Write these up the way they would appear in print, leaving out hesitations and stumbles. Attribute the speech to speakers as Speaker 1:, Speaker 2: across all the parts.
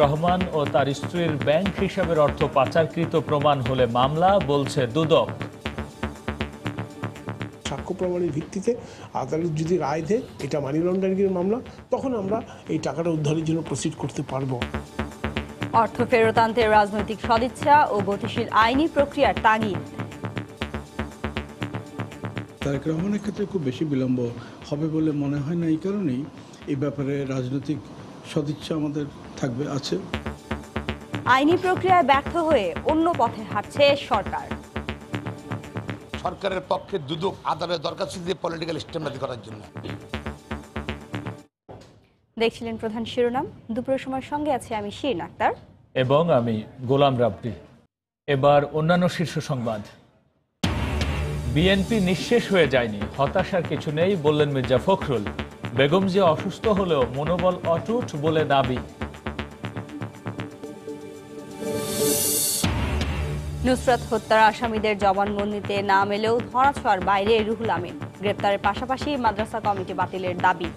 Speaker 1: রহমান ও তার স্ত্রীর ব্যাংক হিসাবের অর্থ পাচারকৃত প্রমাণ হলে মামলা, বলছে দুদক।
Speaker 2: সাক্ষ্য প্রমাণের ভিত্তিতে আদালত যদি রায় দেয় এটা মানি লন্ডারিং এর মামলা, তখন আমরা এই টাকাটা উদ্ধারের জন্য প্রসিড করতে পারবো।
Speaker 3: অর্থ ফেরত আনতে রাজনৈতিক সদিচ্ছা ও গতিশীল আইনি প্রক্রিয়ার তাগিদ।
Speaker 4: তারেক রহমানের ক্ষেত্রে খুব বেশি বিলম্ব হবে বলে মনে হয় না। এই কারণেই এই ব্যাপারে রাজনৈতিক সদিচ্ছা আমাদের আছে।
Speaker 3: আইনি প্রক্রিয়ায় ব্যর্থ হয়ে অন্য পথে হাঁটছে সরকার।
Speaker 5: সরকারের পক্ষে দুদক আদালতের দরকার ছিল পলিটিক্যাল স্টেমনাদি করার জন্য।
Speaker 3: দেখছিলেন প্রধান শিরোনাম। দুপুরের সময়ের সঙ্গে আছে আমি শিরিন আক্তার
Speaker 1: এবং আমি গোলাম রাব্বি। এবার অন্যান্য শীর্ষ সংবাদ। বিএনপি নিঃশেষ হয়ে যায়নি, হতাশার কিছু নেই বললেন মির্জা ফখরুল। বেগম জিয়া অসুস্থ হলেও মনোবল অটুট বলে দাবি।
Speaker 3: নুসরাত হত্যার আসামিদের জবানবন্দিতে নাম এলেও ধরাছোঁয়ার বাইরে রুহুল আমিন। গ্রেপ্তারের পাশাপাশি মাদ্রাসা কমিটি বাতিলের দাবি।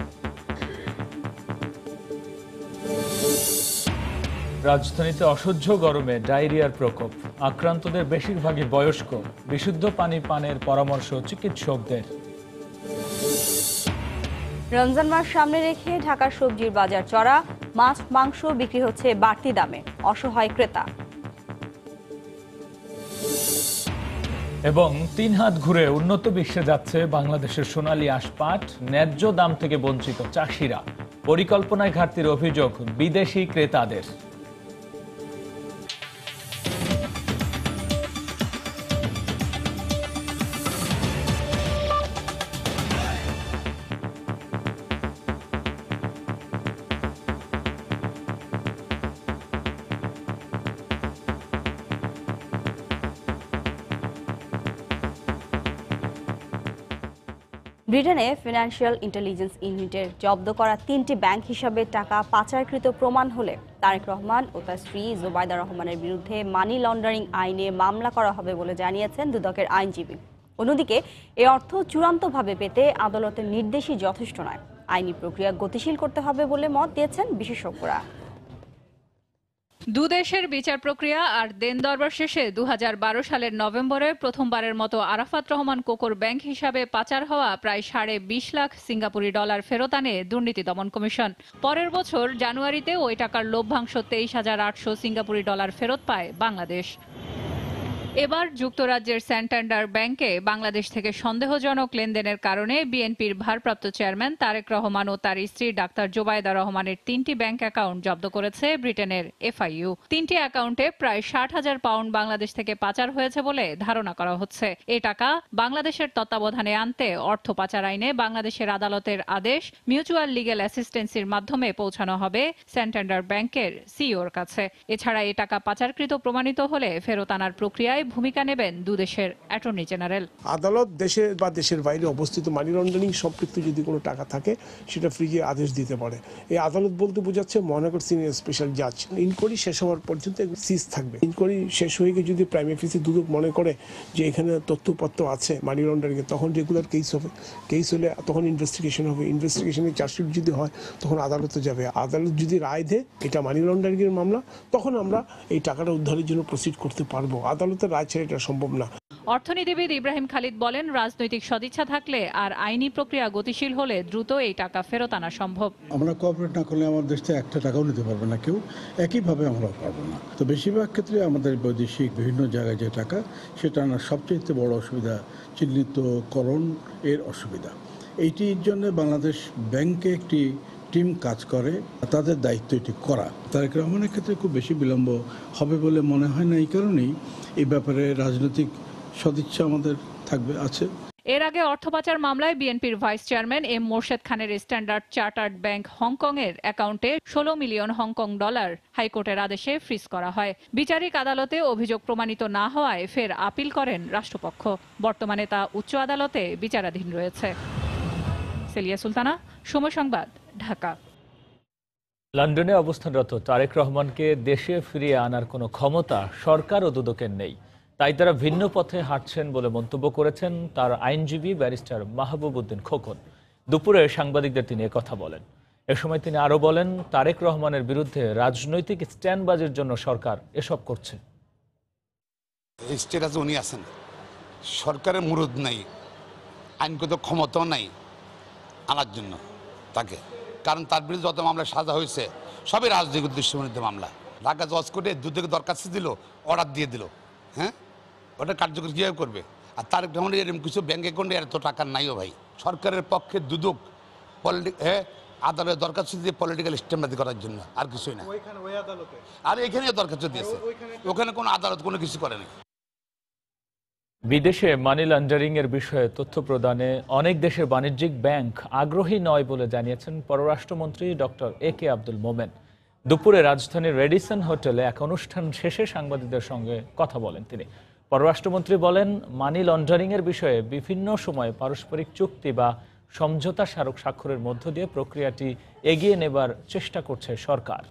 Speaker 1: রাজধানীতে অসহ্য গরমে ডায়রিয়ার প্রকোপ, আক্রান্তদের বেশিরভাগই বয়স্ক। বিশুদ্ধ পানি পানের পরামর্শ চিকিৎসকদের।
Speaker 3: রমজান মাস সামনে রেখে ঢাকার সবজির বাজার চড়া, মাছ মাংস বিক্রি হচ্ছে বাড়তি দামে, অসহায় ক্রেতা।
Speaker 1: এবং 3 হাত ঘুরে উন্নত বিশ্বে যাচ্ছে বাংলাদেশের সোনালী আঁশ পাট, ন্যায্য দাম থেকে বঞ্চিত চাষিরা। পরিকল্পনায় ঘাটতির অভিযোগ বিদেশি ক্রেতাদের।
Speaker 3: ব্রিটেনে ফিনান্সিয়াল ইন্টেলিজেন্স ইউনিটের জব্দ করা 3টি ব্যাংক হিসাবে টাকা পাচারকৃত প্রমাণ হলে তারেক রহমান ও তার স্ত্রী জোবাইদা রহমানের বিরুদ্ধে মানি লন্ডারিং আইনে মামলা করা হবে বলে জানিয়েছেন দুদকের আইনজীবী। অন্যদিকে এ অর্থ চূড়ান্তভাবে পেতে আদালতের নির্দেশই যথেষ্ট নয়, আইনি প্রক্রিয়া গতিশীল করতে হবে বলে মত দিয়েছেন বিশেষজ্ঞরা।
Speaker 6: দুদেশের বিচার প্রক্রিয়া আর দেন দরবার শেষে 2012 সালের নভেম্বরে প্রথমবারের মতো আরাফাত রহমান কোকোর ব্যাংক হিসাবে পাচার হওয়া প্রায় 20.5 লাখ সিঙ্গাপুরি ডলার ফেরত আনে দুর্নীতি দমন কমিশন। পরের বছর জানুয়ারিতে ওই টাকার লভ্যাংশ 23,800 সিঙ্গাপুরি ডলার ফেরত পায় বাংলাদেশ। এবার যুক্তরাজ্যের স্যান্টান্ডার ব্যাংকে বাংলাদেশ থেকে সন্দেহজনক লেনদেনের কারণে বিএনপির ভারপ্রাপ্ত চেয়ারম্যান তারেক রহমান ও তার স্ত্রী ডাক্তার জোবাইদা রহমানের 3টি ব্যাংক অ্যাকাউন্ট জব্দ করেছে ব্রিটেনের এফআইইউ। 3টি অ্যাকাউন্টে প্রায় 60,000 পাউন্ড বাংলাদেশ থেকে পাচার হয়েছে বলে ধারণা করা হচ্ছে। এই টাকা বাংলাদেশের তত্ত্বাবধানে আনতে অর্থ পাচার আইনে বাংলাদেশের আদালতের আদেশ মিউচুয়াল লিগ্যাল অ্যাসিস্ট্যান্সির মাধ্যমে পৌঁছানো হবে স্যান্টান্ডার ব্যাংকের সিইওর কাছে। এছাড়া এই টাকা পাচারকৃত প্রমাণিত হলে ফেরত আনার প্রক্রিয়ায় ভূমিকা নেবেন দুদেশের অ্যাটর্নি জেনারেল।
Speaker 2: আদালত দেশে বা দেশের বাইরে অবস্থিত মানি লন্ডারিং সম্পৃক্ত যদি কোনো টাকা থাকে সেটা ফ্রিজে আদেশ দিতে পারে। এই আদালত বলতে বোঝাচ্ছে মহানগর সিনিয়র স্পেশাল জাজ। ইনকোয়ারি শেষ হওয়ার পর্যন্ত সিজ থাকবে। ইনকোয়ারি শেষ হয়ে গিয়ে যদি প্রাইম অফিসে দুদক মনে করে যে এখানে তথ্যপত্র আছে মানি লন্ডারিং এর, তখন রেগুলার কেস হবে। কেস হলে তখন ইনভেস্টিগেশন হবে। ইনভেস্টিগেশনে চার্জশিট যদি হয় তখন আদালতে যাবে। আদালত যদি রায় দেয় এটা মানি লন্ডারিং এর মামলা, তখন আমরা এই টাকাটা উদ্ধারের জন্য প্রসিড করতে পারবো। আদালতের রায় ছেড়ে এটা সম্ভব না।
Speaker 6: অর্থনীতিবিদ ইব্রাহিম খালিদ বলেন, রাজনৈতিক সদিচ্ছা থাকলে আর আইনি প্রক্রিয়া গতিশীল হলে দ্রুত এই টাকা ফেরত আনা সম্ভব।
Speaker 4: আমরা কোঅপারেট না করলে আমার দেশ থেকে একটা টাকাও নিতে পারবে না কেউ, একইভাবে আমরাও পারবো না। তো বেশিরভাগ ক্ষেত্রে আমাদের বৈদেশিক বিভিন্ন জায়গায় যে টাকা সেটা আনার সবচেয়ে বড় অসুবিধা চিহ্নিতকরণ এর অসুবিধা। এইটির জন্য বাংলাদেশ ব্যাংকে একটি টিম কাজ করে, তাদের দায়িত্ব এটি করা। তারেক রহমানের ক্ষেত্রে খুব বেশি বিলম্ব হবে বলে মনে হয় না। এই কারণেই এই ব্যাপারে রাজনৈতিক সদিচ্ছা আমাদের আছে।
Speaker 6: এর আগে অর্থ পাচার মামলায় বিএনপির ভাইস চেয়ারম্যান এম মোর্শেদ খানের স্ট্যান্ডার্ড চার্টার্ড ব্যাংক হংকং এর অ্যাকাউন্টে 16 মিলিয়ন হংকং ডলার হাইকোর্টের আদেশে ফ্রিজ করা হয়। বিচারিক আদালতে অভিযোগ প্রমাণিত না হওয়ায় ফের আপিল করেন রাষ্ট্রপক্ষ। বর্তমানে তা উচ্চ আদালতে বিচারাধীন রয়েছে। সেলিয়া সুলতানা, সময় সংবাদ, ঢাকা।
Speaker 1: লন্ডনে অবস্থানরত তারেক রহমানকে দেশে ফিরিয়ে আনার কোনো ক্ষমতা সরকার ও দুদকের নেই, তাই তারা ভিন্ন পথে হাঁটছেন বলে মন্তব্য করেছেন তার আইনজীবী ব্যারিস্টার মাহবুব উদ্দিন খোকন। দুপুরে সাংবাদিকদের তিনি কথা বলেন। এ সময় তিনি আরও বলেন, তারেক রহমানের বিরুদ্ধে রাজনৈতিক স্ট্যান্ডবাজির জন্য সরকার এসব করছে।
Speaker 5: স্টেটাসে উনি আছেন, সরকারের মুরুদ নাই, আইনগত ক্ষমতাও নাই আনার জন্য তাকে, কারণ তার বিরুদ্ধে যত মামলা সাজা হয়েছে সবই রাজনৈতিক উদ্দেশ্যে মামলা। ঢাকা জজ কোর্টে দুদকে দরখাস্ত দিল, অর্ডার দিয়ে দিল, হ্যাঁ, ওটা কার্যকরী কীভাবে করবে? আর তারেক রহমানের এরকম কিছু ব্যাঙ্ক অ্যাকাউন্টে এত টাকা নাইও ভাই। সরকারের পক্ষে দুদক আদালতে দরখাস্ত দিয়ে পলিটিক্যাল স্ট্যান্ডবাজি করার জন্য, আর কিছুই না। আর এখানে দরখাস্ত দিয়েছে, ওখানে কোনো আদালত কোনো কিছু করেনি।
Speaker 1: বিদেশে মানি লন্ডারিং এর বিষয়ে তথ্য প্রদানে অনেক দেশের বাণিজ্যিক ব্যাংক আগ্রহী নয় বলে জানিয়েছেন পররাষ্ট্রমন্ত্রী ডক্টর AK আব্দুল মোমেন। দুপুরে রাজধানীর রেডিসন হোটেলে এক অনুষ্ঠান শেষে সাংবাদিকদের সঙ্গে কথা বলেন তিনি। পররাষ্ট্রমন্ত্রী বলেন, মানি লন্ডারিং এর বিষয়ে বিভিন্ন সময়ে পারস্পরিক চুক্তি বা সমঝোতা স্মারক স্বাক্ষরের মধ্য দিয়ে প্রক্রিয়াটি এগিয়ে নেবার চেষ্টা করছে সরকার।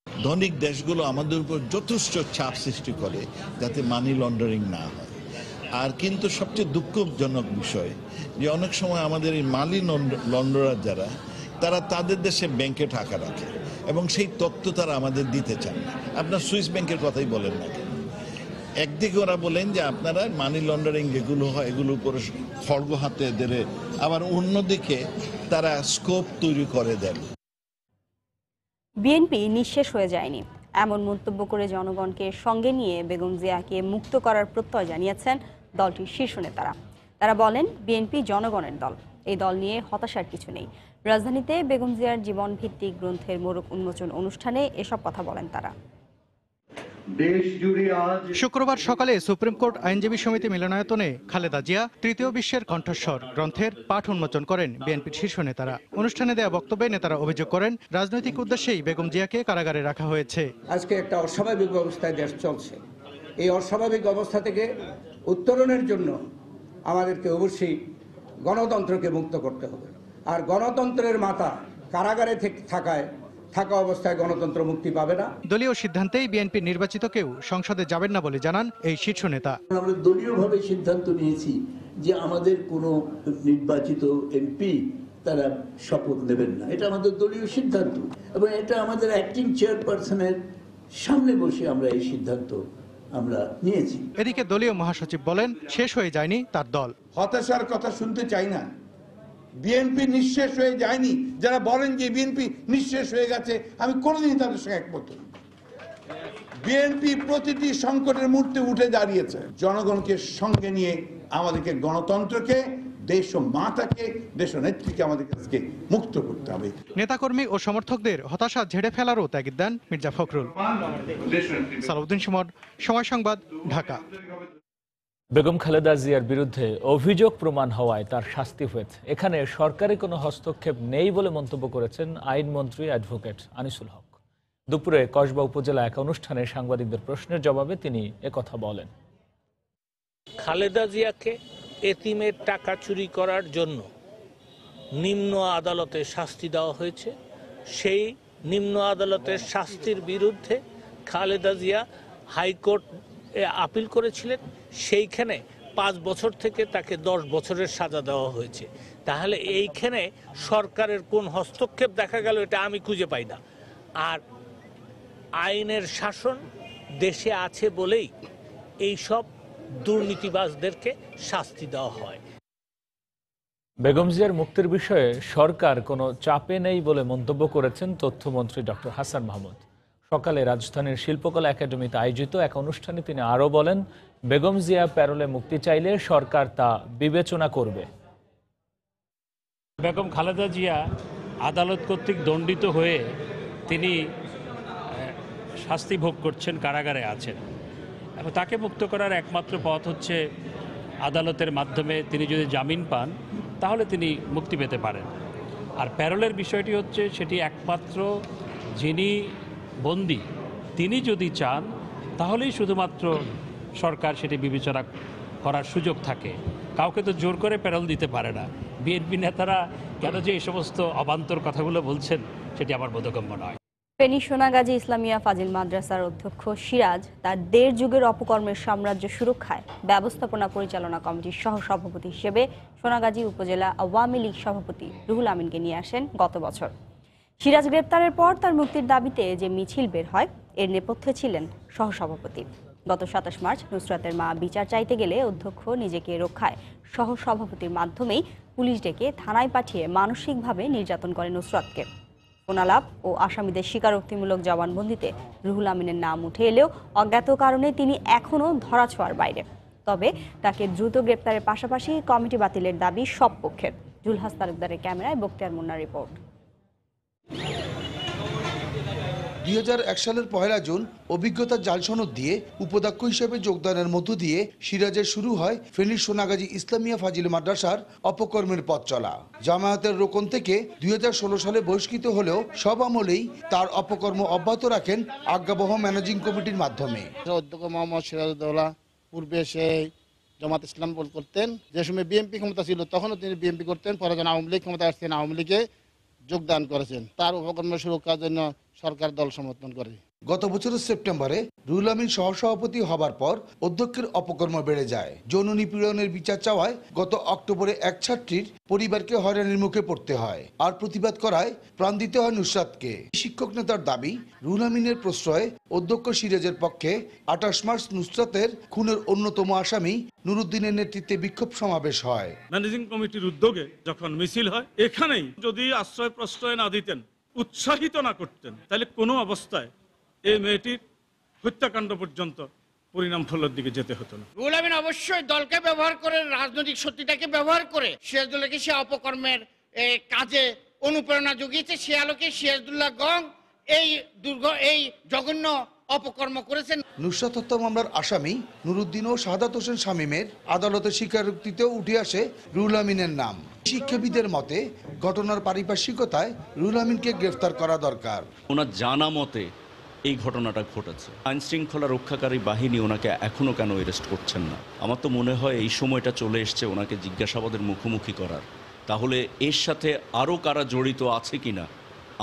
Speaker 7: ধনিক দেশগুলো আমাদের উপর যথেষ্ট চাপ সৃষ্টি করে যাতে মানি লন্ডারিং না হয়। আর কিন্তু সবচেয়ে দুঃখজনক বিষয় যে অনেক সময় আমাদের এই মানি লন্ডারার যারা, তারা তাদের দেশে ব্যাংকে টাকা রাখে এবং সেই তথ্য তারা আমাদের দিতে চান না। আপনার সুইস ব্যাংকের কথাই বলেন না কেন, একদিকে ওরা বলেন যে আপনারা মানি লন্ডারিং যেগুলো হয় এগুলো উপরে খড়গ হাতে দেবে, আবার অন্যদিকে তারা স্কোপ তৈরি করে দেন।
Speaker 3: বিএনপি নিঃশেষ হয়ে যায়নি এমন মন্তব্য করে জনগণকে সঙ্গে নিয়ে বেগম জিয়াকে মুক্ত করার প্রত্যয় জানিয়েছেন দলটির শীর্ষ নেতারা। তারা বলেন, বিএনপি জনগণের দল, এই দল নিয়ে হতাশার কিছু নেই। রাজধানীতে বেগম জিয়ার জীবন ভিত্তিক গ্রন্থের মোড়ক উন্মোচন অনুষ্ঠানে এসব কথা বলেন তারা।
Speaker 8: শুক্রবার সকালে সুপ্রিম কোর্ট আইনজীবী সমিতি মিলনায়তনে খালেদা জিয়া তৃতীয় বিশ্বের কণ্ঠস্বর গ্রন্থের পাঠ উন্মোচন করেন বিএনপির শীর্ষ নেতারা। অনুষ্ঠানে দেয়া বক্তব্যে নেতারা অভিযোগ করেন, রাজনৈতিক উদ্দেশ্যেই বেগম জিয়াকে কারাগারে রাখা হয়েছে।
Speaker 9: আজকে একটা অস্বাভাবিক অবস্থায় দেশ চলছে। এই অস্বাভাবিক অবস্থা থেকে উত্তরণের জন্য আমাদেরকে অবশ্যই গণতন্ত্রকে মুক্ত করতে হবে। আর গণতন্ত্রের মাতা কারাগারে থাকা অবস্থায় গণতন্ত্র মুক্তি পাবে না।
Speaker 8: দলীয় সিদ্ধান্তেই বিএনপি নির্বাচিত কেউ সংসদে যাবেন না বলে জানান এই শীর্ষ নেতা।
Speaker 10: আমরা দলীয়ভাবে সিদ্ধান্ত নিয়েছি যে আমাদের কোনো নির্বাচিত এমপি তারা শপথ নেবেন না, এটা আমাদের দলীয় সিদ্ধান্ত এবং এটা আমাদের অ্যাক্টিং চেয়ারপারসনের সামনে বসে আমরা এই সিদ্ধান্ত আমরা নিয়েছি।
Speaker 8: এদিকে দলীয় মহাসচিব বলেন, শেষ হয়ে যায়নি তার দল।
Speaker 11: হতাশার কথা শুনতে চাই না। বিএনপি নিঃশেষ হয়ে যায়নি। যারা বলেন যে বিএনপি নিঃশেষ হয়ে গেছে, আমি কোনোদিনই তাদের সঙ্গে একমত নই। বিএনপি প্রতিটি সংকটের মুহূর্তে উঠে দাঁড়িয়েছে। জনগণকে সঙ্গে নিয়ে আমাদেরকে গণতন্ত্রকে, দেশ ও মাতাকে, দেশ ও নেত্রীকে আমাদেরকে মুক্ত করতে হবে।
Speaker 8: নেতাকর্মী ও সমর্থকদের হতাশা ঝেড়ে ফেলারও তাগিদ দেন মির্জা ফখরুল। সালাউদ্দিন সুমন, সময় সংবাদ, ঢাকা।
Speaker 1: বেগম খালেদা জিয়ার বিরুদ্ধে অভিযোগ প্রমাণ হওয়ায় তার শাস্তি হয়েছে, এখানে সরকারি কোনো হস্তক্ষেপ নেই বলে মন্তব্য করেছেন আইনমন্ত্রী অ্যাডভোকেট আনিসুল হক। দুপুরে কসবা উপজেলা এক অনুষ্ঠানে সাংবাদিকদের প্রশ্নের জবাবে তিনি একথা বলেন।
Speaker 12: খালেদা জিয়াকে এতিমের টাকা চুরি করার জন্য নিম্ন আদালতে শাস্তি দেওয়া হয়েছে। সেই নিম্ন আদালতের শাস্তির বিরুদ্ধে খালেদা জিয়া হাইকোর্ট আপিল করেছিলেন। সেইখানে 5 বছর থেকে তাকে 10 বছরের সাজা দেওয়া হয়েছে। তাহলে এইখানে সরকারের কোন হস্তক্ষেপ দেখা গেল এটা আমি খুঁজে পাই না। আর আইনের শাসন দেশে আছে বলেই এই সব দুর্নীতিবাজদেরকে শাস্তি দেওয়া হয়।
Speaker 1: বেগম জিয়ার মুক্তির বিষয়ে সরকার কোনো চাপে নেই বলে মন্তব্য করেছেন তথ্যমন্ত্রী ডক্টর হাসান মাহমুদ। সকালে রাজধানীর শিল্পকলা একাডেমিতে আয়োজিত এক অনুষ্ঠানে তিনি আরও বলেন, বেগম জিয়া প্যারোলে মুক্তি চাইলে সরকার তা বিবেচনা করবে।
Speaker 13: বেগম খালেদা জিয়া আদালত কর্তৃক দণ্ডিত হয়ে তিনি শাস্তি ভোগ করছেন, কারাগারে আছেন এবং তাকে মুক্ত করার একমাত্র পথ হচ্ছে আদালতের মাধ্যমে। তিনি যদি জামিন পান তাহলে তিনি মুক্তি পেতে পারেন। আর প্যারোলের বিষয়টি হচ্ছে সেটি একমাত্র যিনি বন্দী তিনি যদি চান তাহলেই শুধুমাত্র সরকার সেটি বিবেচনা করার সুযোগ থাকে। কাউকে তো জোর করে প্যারোল দিতে পারে না। বিএনপি নেতারা কেন যে এই সমস্ত অবান্তর কথাগুলো বলছেন সেটি আমার বোধগম্য নয়।
Speaker 3: ফেনী সোনাগাজী ইসলামিয়া ফাজিল মাদ্রাসার অধ্যক্ষ সিরাজ তার ১.৫ যুগের অপকর্মের সাম্রাজ্য সুরক্ষায় ব্যবস্থাপনা পরিচালনা কমিটির সহসভাপতি হিসেবে সোনাগাজী উপজেলা আওয়ামী লীগ সভাপতি রুহুল আমিনকে নিয়ে আসেন গত বছর। সিরাজ গ্রেপ্তারের পর তার মুক্তির দাবিতে যে মিছিল বের হয় এর নেপথ্যে ছিলেন সহসভাপতি। গত ২৭ মার্চ নুসরাতের মা বিচার চাইতে গেলে অধ্যক্ষ নিজেকে রক্ষায় সহসভাপতির মাধ্যমেই পুলিশ ডেকে থানায় পাঠিয়ে মানসিকভাবে নির্যাতন করে নুসরাতকে। ফোনালাপ ও আসামিদের স্বীকারোক্তিমূলক জবানবন্দিতে রুহুল আমিনের নাম উঠে এলেও অজ্ঞাত কারণে তিনি এখনও ধরাছোঁয়ার বাইরে। তবে তাকে দ্রুত গ্রেপ্তারের পাশাপাশি কমিটি বাতিলের দাবি সব পক্ষের। জুলহাস তালুকদারের ক্যামেরায় বখতিয়ার মুন্নার রিপোর্ট।
Speaker 14: ২০০১ সালের ১ জুন অভিজ্ঞতার জাল সনদ দিয়ে উপাধ্যক্ষ হিসেবে যোগদানের মধ্য দিয়ে সিরাজের শুরু হয় ফেনীর সোনাগাজী ইসলামিয়া ফাজিল মাদ্রাসার অপকর্মের পথ চলা। জামায়াতের রোকন থেকে ২০১৬ সালে বহিষ্কৃত হলেও সব আমলেই তার অপকর্ম অব্যাহত রাখেন আজ্ঞাবহ ম্যানেজিং কমিটির মাধ্যমে।
Speaker 15: অধ্যক্ষ মোহাম্মদ সিরাজউদ্দৌলা পূর্বে সেই জামাত ইসলাম করতেন, যে সময় বিএনপি ক্ষমতা ছিল তখনও তিনি বিএনপি করতেন, পরে যখন আওয়ামী লীগ ক্ষমতা আসছেন আওয়ামী লীগে যোগদান করেছেন। তার উপকর্ম সুরক্ষার জন্য সরকার দল সমর্থন করে।
Speaker 14: গত বছরের সেপ্টেম্বরে রুহুল আমিন সহসভাপতি হবার পর অধ্যক্ষের অপকর্ম বেড়ে যায়। যৌন নিপীড়নের বিচার চাওয়ায় গত অক্টোবরে এক ছাত্রীর পরিবারকে হয়রানির মুখে পড়তে হয়, আর প্রতিবাদ করায় প্রাণ দিতে হয় নুসরাতকে। শিক্ষক নেতার দাবি, রুহুল আমিনের প্রশ্রয়ে অধ্যক্ষ সিরাজের পক্ষে ২৮ মার্চ নুসরাতের খুনের অন্যতম আসামি নুরুদ্দিনের নেতৃত্বে বিক্ষোভ সমাবেশ হয়।
Speaker 16: ম্যানেজিং কমিটির উদ্যোগে যখন মিছিল হয়, এখানেই যদি আশ্রয় প্রশ্রয় না দিতেন, উৎসাহিত না করতেন, তাহলে কোনো অবস্থায় এই মেয়েটির হত্যাকাণ্ড পর্যন্ত পরিণাম ফলের দিকে যেতে হতো না।
Speaker 17: রুহুল আমিন অবশ্যই দলকে ব্যবহার করে, রাজনৈতিক শক্তিটাকে ব্যবহার করে সিরাজুল্লাহকে সে অপকর্মের কাজে অনুপ্রেরণা জুগিয়েছে। সে আলোকে সিরাজুল্লাহ গং এই জঘন্য অপকর্ম করেছেন।
Speaker 14: নুসরাত হত্যা মামলার আসামি নুরুদ্দিন ও শাহাদাত হোসেন শামীমের আদালতের স্বীকারোক্তিতেও উঠে আসে রুহুল আমিনের নাম। শিক্ষাবিদের মতে ঘটনার পারিপার্শ্বিকতায় রুহুল আমিনকে গ্রেফতার করা দরকার।
Speaker 18: ওনার জানা মতে এই ঘটনাটা ঘটেছে, আইন শৃঙ্খলা রক্ষাকারী বাহিনী ওনাকে এখনো কেন অ্যারেস্ট করছেন না? আমার তো মনে হয় এই সময়টা চলে এসছে ওনাকে জিজ্ঞাসাবাদের মুখোমুখি করার। তাহলে এর সাথে আরও কারা জড়িত আছে কিনা,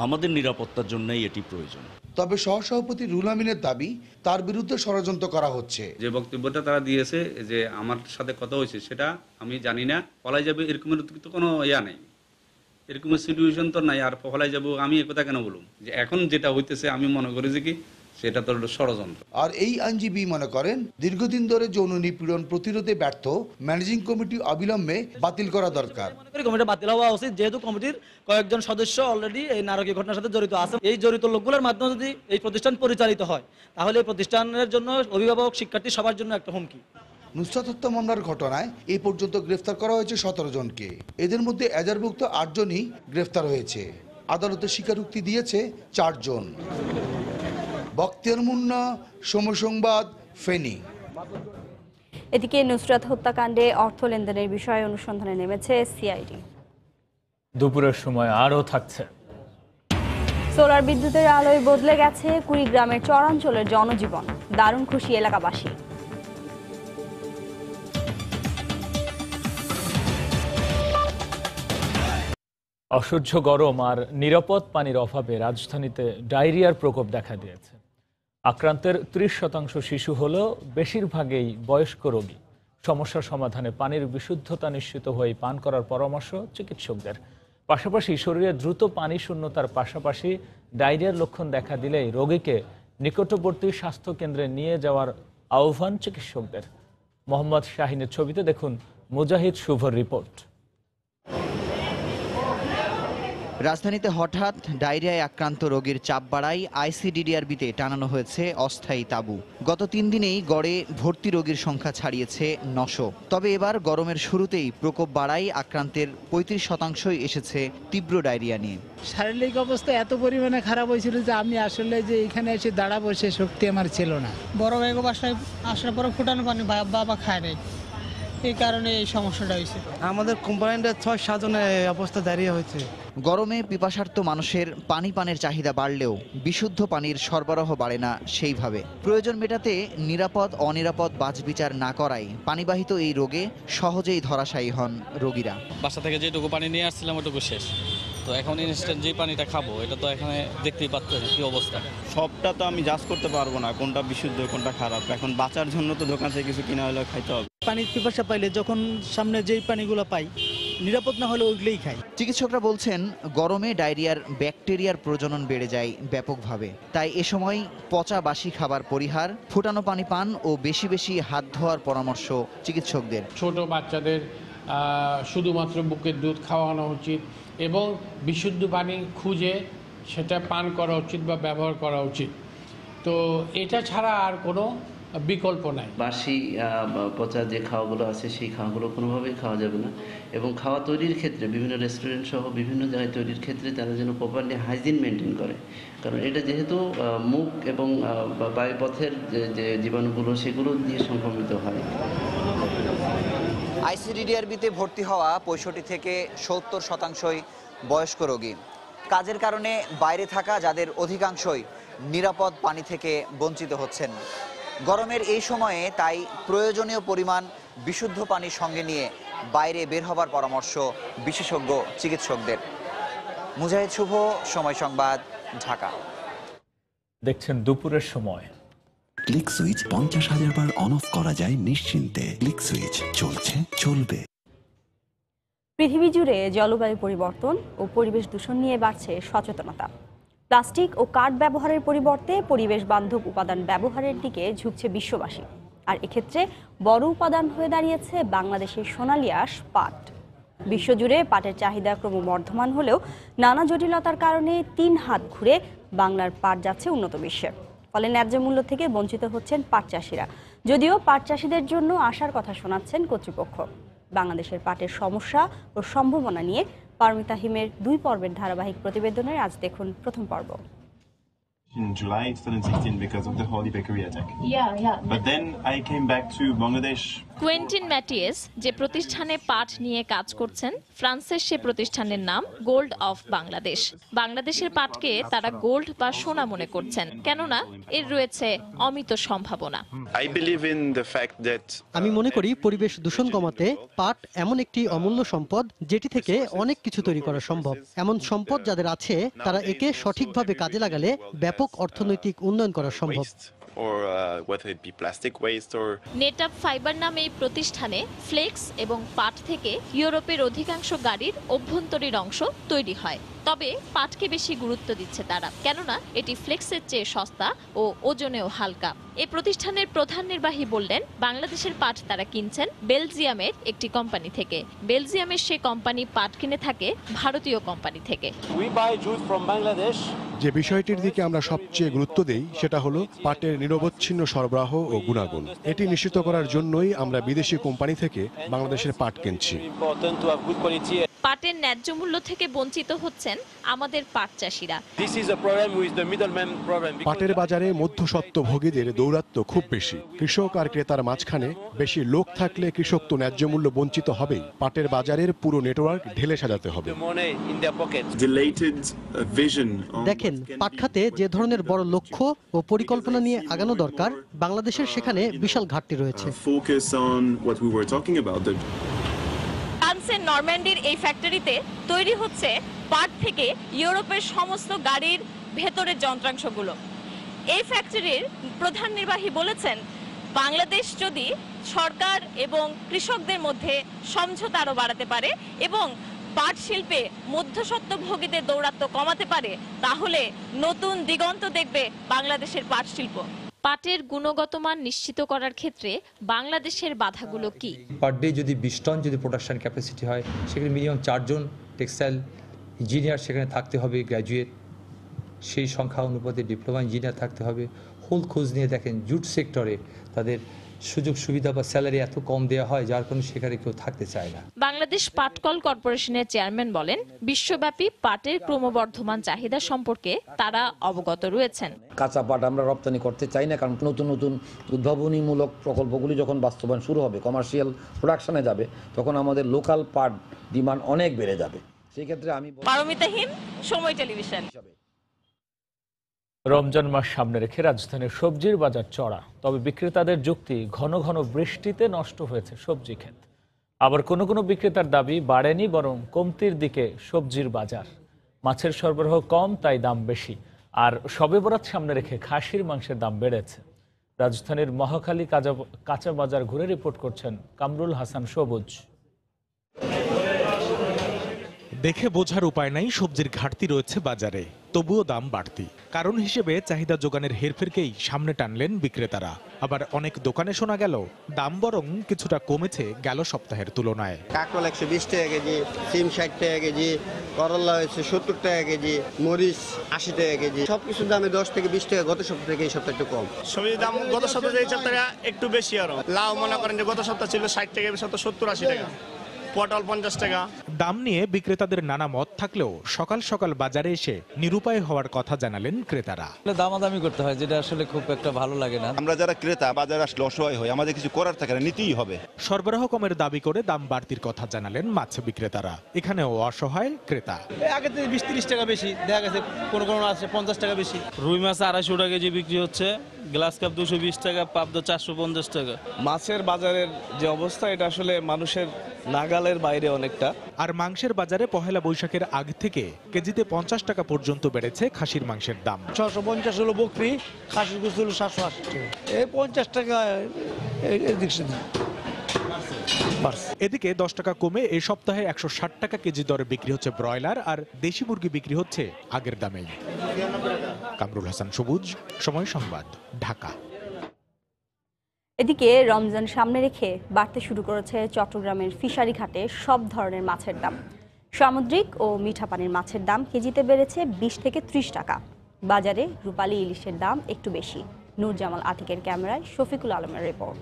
Speaker 18: আমাদের নিরাপত্তার জন্যই এটি প্রয়োজন।
Speaker 14: তবে সহসভাপতি রুহুল আমিনের দাবি, তার বিরুদ্ধে ষড়যন্ত্র করা হচ্ছে।
Speaker 19: যে বক্তব্যটা তারা দিয়েছে যে আমার সাথে কথা হয়েছে, সেটা আমি জানি না। পলাই যাবে এরকমের তো কোনো ইয়া নেই, এরকমের সিচুয়েশন তো নাই। আর পলাই যাবো আমি একথা কেন বলুন? যে এখন যেটা হইতেছে আমি মনে করি যে কি সেটা তো ষড়যন্ত্র।
Speaker 14: আর এই আইনজীবী মনে করেন, দীর্ঘদিন ধরে যৌন নিপীড়ন প্রতিরোধে ব্যর্থ ম্যানেজিং কমিটি অবিলম্বে বাতিল করা দরকার।
Speaker 20: কমিটি বাতিল হওয়া উচিত, যেহেতু কমিটির কয়েকজন সদস্য অলরেডি এই নারকীয় ঘটনার সাথে জড়িত আছে। এই জড়িত লোকগুলোর মাধ্যমে যদি এই প্রতিষ্ঠান পরিচালিত হয়, তাহলে এই প্রতিষ্ঠানের জন্য অভিভাবক, শিক্ষার্থী সবার জন্য একটা হুমকি।
Speaker 14: নুসরাত হত্যা মামলার ঘটনায় এই পর্যন্ত গ্রেফতার করা হয়েছে ১৭ জনকে। এদের মধ্যে এজাহারভুক্ত ৮ জনই গ্রেফতার হয়েছে। আদালতে স্বীকারোক্তি দিয়েছে ৪ জন। বখতিয়ার মুন্না, সময় সংবাদ, ফেনী।
Speaker 3: এদিকে নুসরাত হত্যাকাণ্ডে অর্থ লেনদেনের বিষয়ে অনুসন্ধানে নেমেছে সিআইডি।
Speaker 1: দুপুরের সময় আরও থাকছে।
Speaker 3: সোলার বিদ্যুতের আলোয় বদলে গেছে কুড়িগ্রামের চরাঞ্চলের জনজীবন, দারুণ খুশি এলাকাবাসী।
Speaker 1: অসহ্য গরম আর নিরাপদ পানির অভাবে রাজধানীতে ডায়রিয়ার প্রকোপ দেখা দিয়েছে। আক্রান্তের ৩০% শিশু হলেও বেশিরভাগই বয়স্ক রোগী। সমস্যার সমাধানে পানির বিশুদ্ধতা নিশ্চিত হয়ে পান করার পরামর্শ চিকিৎসকদের। পাশাপাশি শরীরে দ্রুত পানি শূন্যতার পাশাপাশি ডায়রিয়ার লক্ষণ দেখা দিলেই রোগীকে নিকটবর্তী স্বাস্থ্যকেন্দ্রে নিয়ে যাওয়ার আহ্বান চিকিৎসকদের। মোহাম্মদ শাহিনের ছবিতে দেখুন মুজাহিদ শুভর রিপোর্ট।
Speaker 21: রাজধানীতে হঠাৎ ডায়রিয়ায় আক্রান্ত রোগীর চাপ বাড়ায় আইসিডিডিআরবিতে টানানো হয়েছে অস্থায়ী তাঁবু। গত ৩ দিনেই গড়ে ভর্তি রোগীর সংখ্যা ছাড়িয়েছে ৯০০। তবে এবার গরমের শুরুতেই প্রকোপ বাড়ায় আক্রান্তের ৩৫% এসেছে তীব্র ডায়রিয়া নিয়ে।
Speaker 22: শারীরিক অবস্থা এত পরিমাণে খারাপ হয়েছিল যে আমি আসলে যে এখানে এসে দাঁড়াবো সে শক্তি আমার ছিল না।
Speaker 23: বড় ভাইকে বাসায় আসার পরে ফুটানো পানি বাবা খায় নাই, এই কারণে এই সমস্যাটা হয়েছে।
Speaker 22: আমাদের কোম্পানিটা ৬-৭ জনের অবস্থা দাঁড়িয়ে হয়েছে।
Speaker 21: গরমে পিপাসার্ত মানুষের পানি পানের চাহিদা বাড়লেও বিশুদ্ধ পানির সরবরাহ বাড়ে না সেইভাবে। প্রয়োজন মেটাতে নিরাপদ অনিরাপদ বাছবিচার না করায় পানিবাহিত এই রোগে সহজেই ধরাশায়ী হন রোগীরা।
Speaker 24: বাসা থেকে যেটুকু পানি নিয়ে আসছিলাম ওটুকু শেষ,
Speaker 2: তো এখন ইনস্ট্যান্ট যে পানিটা খাবো এটা তো এখানে দেখতেই পাচ্ছেন কি অবস্থা।
Speaker 4: সবটা তো আমি জাজ করতে পারবো না কোনটা বিশুদ্ধ কোনটা খারাপ, এখন বাঁচার জন্য তো দোকান থেকে কিছু কিনা হলে খাইতে হবে।
Speaker 20: পানির পিপাসা পাইলে যখন সামনে যেই পানিগুলো পাই নিরাপদ না হলে ওইগুলোই খাই।
Speaker 21: চিকিৎসকরা বলছেন গরমে ডায়রিয়ার ব্যাকটেরিয়ার প্রজনন বেড়ে যায় ব্যাপকভাবে, তাই এ সময় পচা বাসি খাবার পরিহার, ফুটানো পানি পান ও বেশি বেশি হাত ধোয়ার পরামর্শ চিকিৎসকদের।
Speaker 6: ছোট বাচ্চাদের শুধুমাত্র বুকের দুধ খাওয়ানো উচিত এবং বিশুদ্ধ পানি খুঁজে সেটা পান করা উচিত বা ব্যবহার করা উচিত। তো এটা ছাড়া আর কোনো বিকল্প নাই।
Speaker 24: বাসি পচা যে খাওয়াগুলো আছে সেই খাওয়াগুলো কোনোভাবেই খাওয়া যাবে না, এবং খাওয়া তৈরির ক্ষেত্রে বিভিন্ন রেস্টুরেন্ট সহ বিভিন্ন জায়গায় তৈরির ক্ষেত্রে তারা যেন প্রপারলি হাইজিন মেনটেন করে, কারণ এটা যেহেতু মুখ এবং বায়ুপথের যে জীবাণুগুলো সেগুলো দিয়ে সংক্রমিত হয়।
Speaker 21: আইসিডিডিআরবিতে ভর্তি হওয়া 65 থেকে 70% বয়স্ক রোগী। কাজের কারণে বাইরে থাকা যাদের অধিকাংশই নিরাপদ পানি থেকে বঞ্চিত হচ্ছেন। গরমের এই সময়ে তাই প্রয়োজনীয় পরিমাণ বিশুদ্ধ পানি সঙ্গে নিয়ে বাইরে বের হবার পরামর্শ বিশেষজ্ঞ চিকিৎসকদের। মুজাহিদ শুভ, সময় সংবাদ, ঢাকা।
Speaker 1: দেখছেন দুপুরের সময়।
Speaker 25: Click switch 50,000 bar on of করা যায় নিশ্চিন্তে। ক্লিক সুইচ চলছে, চলবে।
Speaker 3: পৃথিবী জুড়ে জলবায়ু পরিবর্তন ও পরিবেশ দূষণ নিয়ে বাড়ছে সচেতনতা। প্লাস্টিক ও কাঠ ব্যবহারের পরিবর্তে পরিবেশ বান্ধব উপাদান ব্যবহারের দিকে ঝুঁকছে বিশ্ববাসী। আর এক্ষেত্রে বড় উপাদান হয়ে দাঁড়িয়েছে বাংলাদেশের সোনালী আঁশ পাট। বিশ্বজুড়ে পাটের চাহিদা ক্রমবর্ধমান হলেও নানা জটিলতার কারণে 3 হাত ঘুরে বাংলার পাট যাচ্ছে উন্নত বিশ্বে। ফলে ন্যায্য মূল্য থেকে বঞ্চিত হচ্ছেন পাট চাষিরা। যদিও পাট চাষিদের জন্য আশার কথা শোনাচ্ছেন কর্তৃপক্ষ। বাংলাদেশের পাটের সমস্যা ও সম্ভাবনা নিয়ে পারমিতা হিমের 2 পর্বের ধারাবাহিক প্রতিবেদনের আজ দেখুন প্রথম পর্ব।
Speaker 26: In July 2016 because of the Holy Bakery attack. But then I came back to Bangladesh.
Speaker 27: কুয়েন্টিন ম্যাটিয়েস যে প্রতিষ্ঠানে পাট নিয়ে কাজ করছেন, ফ্রান্সের সে প্রতিষ্ঠানের নাম গোল্ড অফ বাংলাদেশ। বাংলাদেশের পাটকে তারা গোল্ড বা সোনা মনে করছেন, কেননা এর রয়েছে অমিত সম্ভাবনা।
Speaker 26: I believe in the fact that
Speaker 28: আমি মনে করি পরিবেশ দূষণ কমাতে পাট এমন একটি অমূল্য সম্পদ যেটি থেকে অনেক কিছু তৈরি করা সম্ভব। এমন সম্পদ যাদের আছে তারা একে সঠিকভাবে কাজে লাগালে ব্যাপক অর্থনৈতিক উন্নয়ন করা সম্ভব।
Speaker 26: or whether it be plastic waste or
Speaker 27: নেটআপ ফাইবার নামে এই প্রতিষ্ঠানে ফ্লেক্স এবং পাট থেকে ইউরোপের অধিকাংশ গাড়ির অভ্যন্তরীণ অংশ তৈরি হয়। তবে পাটকে বেশি গুরুত্ব দিচ্ছে তারা, কেননা এটি ফ্লেক্সের চেয়ে সস্তা ও ওজনেও হালকা। এই প্রতিষ্ঠানের প্রধান নির্বাহী বললেন, বাংলাদেশের পাট তারা কিনছেন বেলজিয়ামের একটি কোম্পানি থেকে। বেলজিয়ামের সে কোম্পানি পাট কিনে থাকে ভারতীয় কোম্পানি থেকে।
Speaker 29: যে বিষয়টির দিকে আমরা সবচেয়ে গুরুত্ব দেই সেটা হলো পাটের নিরবচ্ছিন্ন সরবরাহ ও গুণাগুণ। এটি নিশ্চিত করার জন্যই আমরা বিদেশি কোম্পানি থেকে বাংলাদেশের পাট কিনছি।
Speaker 27: পাটের ন্যায্য মূল্য থেকে বঞ্চিত হচ্ছেন আমাদের পাট চাষিরা।
Speaker 29: পাটের বাজারে মধ্যস্বত্বভোগীদের দৌরাত্ম্য খুব বেশি। কৃষক আর ক্রেতার মাঝখানে বেশি লোক থাকলে কৃষক তো ন্যায্য মূল্য বঞ্চিত হবেই। পাটের বাজারের পুরো নেটওয়ার্ক ঢেলে সাজাতে হবে।
Speaker 28: দেখেন, পাট খাতে যে ধরনের বড় লক্ষ্য ও পরিকল্পনা নিয়ে আগানো দরকার, বাংলাদেশের সেখানে বিশাল ঘাটতি রয়েছে।
Speaker 27: ফ্রান্সের নরম্যান্ডির এই ফ্যাক্টরিতে তৈরি হচ্ছে পাট থেকে ইউরোপের সমস্ত গাড়ির ভেতরের যন্ত্রাংশগুলো। এই ফ্যাক্টরির প্রধান নির্বাহী বলেছেন, বাংলাদেশ যদি সরকার এবং কৃষকদের মধ্যে সমঝোতা আরও বাড়াতে পারে এবং পাট শিল্পে মধ্যস্বত্বভোগীদের দৌরাত্ম্য কমাতে পারে, তাহলে নতুন দিগন্ত দেখবে বাংলাদেশের পাট শিল্প। পাটের গুণগত মান নিশ্চিত করার ক্ষেত্রে বাংলাদেশের বাধাগুলো কি?
Speaker 30: পার ডে যদি 20 টন যদি প্রোডাকশন ক্যাপাসিটি হয়, সেখানে মিনিমাম 4 জন টেক্সটাইল ইঞ্জিনিয়ার সেখানে থাকতে হবে, গ্র্যাজুয়েট। সেই সংখ্যা অনুপাতে ডিপ্লোমা ইঞ্জিনিয়ার থাকতে হবে। হোল খোঁজ নিয়ে দেখেন জুট সেক্টরে তাদের সুযোগ সুবিধা বা স্যালারি এত কম দেওয়া হয় যার কারণে সেখানে কেউ থাকতে চায় না।
Speaker 27: বাংলাদেশ পাটকল কর্পোরেশনের চেয়ারম্যান বলেন, বিশ্বব্যাপী পাটের ক্রমবর্ধমান চাহিদা সম্পর্কে তারা অবগত রয়েছেন।
Speaker 31: কাঁচা পাট আমরা রপ্তানি করতে চাই না, কারণ নতুন নতুন উদ্ভাবনীমূলক প্রকল্পগুলি যখন বাস্তবায়ন শুরু হবে, কমার্শিয়াল প্রোডাকশনে যাবে, তখন আমাদের লোকাল পাট ডিমান্ড অনেক বেড়ে যাবে। সেই ক্ষেত্রে আমি
Speaker 27: পারমিতা হিম, সময় টেলিভিশন।
Speaker 1: রমজান মাস সামনে রেখে রাজধানীর সবজির বাজার চড়া, তবে বিক্রেতাদের যুক্তি ঘন ঘন বৃষ্টিতে নষ্ট হয়েছে সবজি ক্ষেত। আবার কোনো কোনো বিক্রেতার দাবি বাড়েনি, বরং কমতির দিকে সবজির বাজার। মাছের সরবরাহ কম, তাই দাম বেশি। আর শবে বরাত সামনে রেখে খাসির মাংসের দাম বেড়েছে। রাজধানীর মহাখালী কাঁচা বাজার ঘুরে রিপোর্ট করছেন কামরুল হাসান সবুজ।
Speaker 5: দেখে বোঝার উপায় নাই সবজির ঘাটতি রয়েছে বাজারে, তবুও দাম বাড়তি। কারণ হিসেবে চাহিদা যোগানের হেরফেরকেই সামনে টানলেন বিক্রেতারা। আবার অনেক দোকানে শোনা গেল দাম বরং কিছুটা কমেছে গেল সপ্তাহের তুলনায়।
Speaker 7: কাঁকরোল 120 টাকা কেজি, সিম 60 টাকা কেজি, করলা হয়েছে 70 টাকা কেজি, মরিচ 80 টাকা কেজি। সবকিছুর দামে 10 থেকে 20 টাকা গত সপ্তাহ থেকে এই সপ্তাহ একটু কম।
Speaker 8: সবজির দাম গত সপ্তাহে এই সপ্তাহে একটু বেশি। আরো লাউ মনে করেন যে গত সপ্তাহ ছিল 60 টাকা, এই সপ্তাহ 70-80 টাকা। পটল 50 টাকা।
Speaker 5: দাম নিয়ে বিক্রেতাদের নানা মত থাকলেও সকাল সকাল বাজারে এসে নিরুপায় হওয়ার কথা জানালেন ক্রেতারা।
Speaker 2: দামাদামি করতে হয়, যেটা আসলে খুব একটা ভালো লাগে না।
Speaker 9: আমরা যারা ক্রেতা বাজারে আসলে অসহায় হই, আমাদের কিছু করার থাকে না, নিতেই হবে।
Speaker 5: সরবরাহ কমের দাবি করে দাম বাড়তির কথা জানালেন মাছ বিক্রেতারা। এখানেও অসহায় ক্রেতা।
Speaker 2: আগে থেকে 20-30 টাকা বেশি দেখা গেছে, কোনো আছে 50 টাকা বেশি। রুই মাছ 250 টাকা কেজি বিক্রি হচ্ছে, গ্লাস কাপ 220 টাকা, পাবদা 450 টাকা। মাছের বাজারের যে অবস্থা, এটা আসলে মানুষের নাগালের বাইরে অনেকটা।
Speaker 5: আর মাংসের বাজারে পহেলা বৈশাখের আগ থেকে কেজিতে 50 টাকা পর্যন্ত বেড়েছে খাসির মাংসের দাম।
Speaker 23: 650 হলো বকরি, খাসির গোশত হলো 780 টাকা। এই 50 টাকা
Speaker 5: এদিকে 10 টাকা কমে এই সপ্তাহে 160 টাকা কেজি দরে বিক্রি হচ্ছে ব্রয়লার, আর দেশি মুরগি বিক্রি হচ্ছে আগের দামেই। কামরুল হাসান সবুজ, সময় সংবাদ, ঢাকা।
Speaker 3: এদিকে রমজান সামনে রেখে বাড়তে শুরু করেছে চট্টগ্রামের ফিশারি ঘাটে সব ধরনের মাছের দাম। সামুদ্রিক ও মিঠা পানির মাছের দাম কেজিতে বেড়েছে 20 থেকে 30 টাকা। বাজারে রূপালী ইলিশের দাম একটু বেশি। নূর জামাল আতিকের ক্যামেরায় শফিকুল আলমের রিপোর্ট।